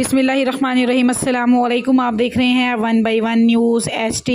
बिस्मिल्लाहिर्रहमानिर्रहीम। अस्सलामुअलैकुम। आप देख रहे हैं 1 बाई 1 न्यूज़ HT।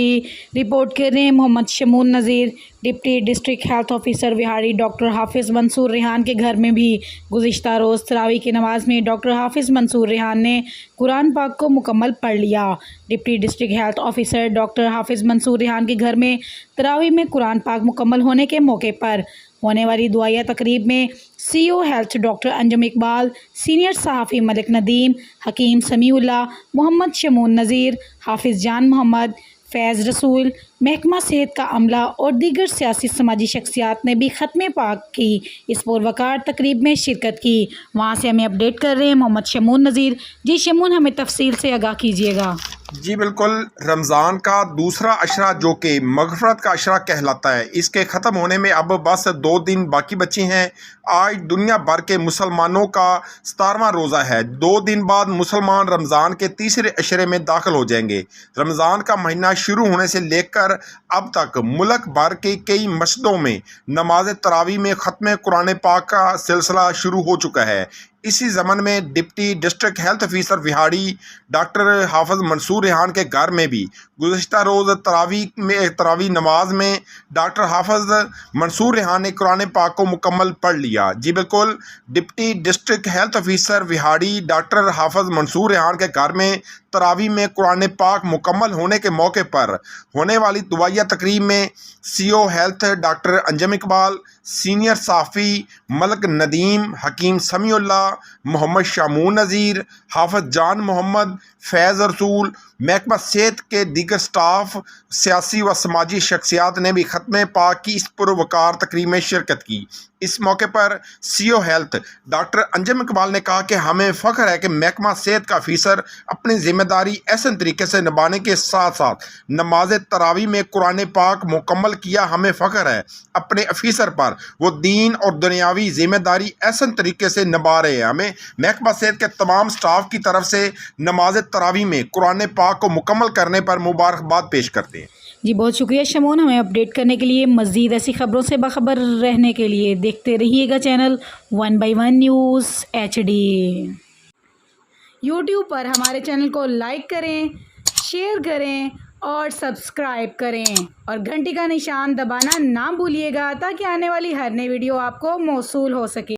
रिपोर्ट कर रहे हैं Mohammad Shamoon Nazir. Deputy district health officer Vehari doctor Hafiz Mansoor Rehan के घर में भी गुज़िश्ता रोज़ तरावी की नमाज़ में डॉक्टर हाफिज़ मंसूर रेहान ने कुरान पाक को मुकम्मल पढ़ लिया। Deputy district health officer doctor Hafiz Mansoor Rehan के घर में तरावी में कुरान पाक मुकम्मल होने के मौके पर होने वाली दुआया तकरीब में CO health doctor Anjum Iqbal, senior सहाफ़ी मलिक नदीम, हकीम समीउल्लाह, मोहम्मद शमून नज़ीर, हाफिज़ जान मोहम्मद, फैज़ रसूल, महकमा सेहत का अमला और दीगर सियासी समाजी शख्सियात ने भी ख़त्म पाक की इस पुरवकार तकरीब में शिरकत की। वहाँ से हमें अपडेट कर रहे हैं मोहम्मद शमून नज़ीर। जी शमून, हमें तफसील से आगाह कीजिएगा। जी बिल्कुल, रमज़ान का दूसरा अशरा जो कि मग़फ़रत का अशरा कहलाता है, इसके ख़त्म होने में अब बस 2 दिन बाकी बचे हैं। आज दुनिया भर के मुसलमानों का 17वां रोज़ा है। 2 दिन बाद मुसलमान रमज़ान के तीसरे अशरे में दाखिल हो जाएंगे। रमज़ान का महीना शुरू होने से लेकर अब तक मुल्क भर के कई मस्जिदों में नमाज तरावी में ख़त्म कुरान पाक का सिलसिला शुरू हो चुका है। इसी ज़मन में deputy district health officer Vehari doctor Hafiz Mansoor Rehan के घर में भी गुज़िश्ता रोज़ तरावी नमाज में डॉक्टर हाफिज़ मंसूर रेहान ने कुरान पाक को मुकम्मल पढ़ लिया। जी बिल्कुल, deputy district health officer Vehari doctor Hafiz Mansoor Rehan के घर में तरावी में कुरान पाक मुकम्मल होने के मौके पर होने वाली दुआया तकरीब में CO health doctor Anjum Iqbal, senior साफ़ी मलिक नदीम, हकीम समीउल्लाह, मोहम्मद शमून नज़ीर, हाफिज़ जान मोहम्मद, फैज़ रसूल, महकमा सेहत के दीगर स्टाफ, सियासी व समाजी शख्सियात ने भी ख़त्म पाक की इस पुरवकार तकरीब में शिरकत की। इस मौके पर CO health doctor Anjum Iqbal ने कहा कि हमें फ़ख्र है कि महकमा सेहत का अफीसर अपनी ज़िम्मेदारी ऐसे तरीके से निभाने के साथ साथ नमाज तरावी में कुरान पाक मुकम्मल किया। हमें फ़ख्र है अपने अफीसर पर, वो दीन और दुनियावी ज़िम्मेदारी ऐसे तरीके से निभा रहे हैं। हमें महकमा सेहत के तमाम स्टाफ की तरफ से नमाज तरावी में कुरान पाक को मुकम्मल करने पर मुबारकबाद पेश करते हैं। जी बहुत शुक्रिया शमून, हमें अपडेट करने के लिए। मज़ीद ऐसी ख़बरों से बाखबर रहने के लिए देखते रहिएगा channel 1 by 1 news HD। YouTube पर हमारे चैनल को लाइक करें, शेयर करें और सब्सक्राइब करें और घंटी का निशान दबाना ना भूलिएगा ताकि आने वाली हर नई वीडियो आपको मौसूल हो सके।